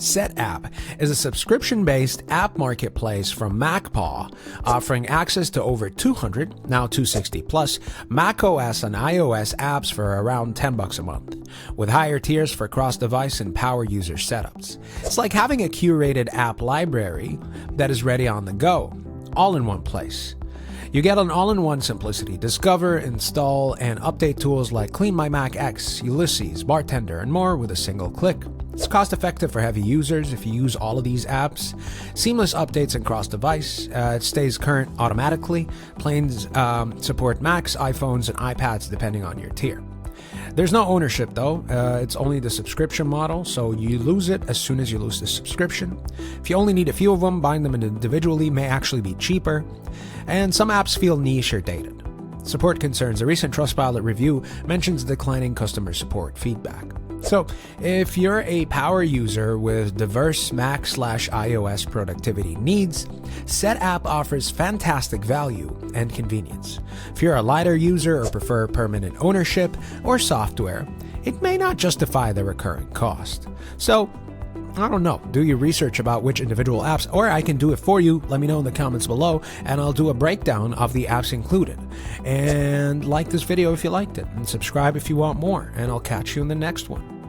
Setapp is a subscription-based app marketplace from MacPaw, offering access to over 200, now 260 plus, macOS and iOS apps for around $10 a month, with higher tiers for cross-device and power user setups. It's like having a curated app library that is ready on the go, all in one place. You get an all-in-one simplicity. Discover, install, and update tools like Clean My Mac X, Ulysses, Bartender, and more with a single click. It's cost-effective for heavy users if you use all of these apps. Seamless updates and cross-device. It stays current automatically. Planes support Macs, iPhones, and iPads depending on your tier. There's no ownership though, it's only the subscription model, so you lose it as soon as you lose the subscription. If you only need a few of them, buying them individually may actually be cheaper, and some apps feel niche or dated. Support concerns. A recent Trustpilot review mentions declining customer support feedback. So, if you're a power user with diverse Mac/iOS productivity needs, Setapp offers fantastic value and convenience. If you're a lighter user or prefer permanent ownership or software, it may not justify the recurring cost. So, I don't know, do your research about which individual apps, or I can do it for you. Let me know in the comments below, and I'll do a breakdown of the apps included. And like this video if you liked it, and subscribe if you want more, and I'll catch you in the next one.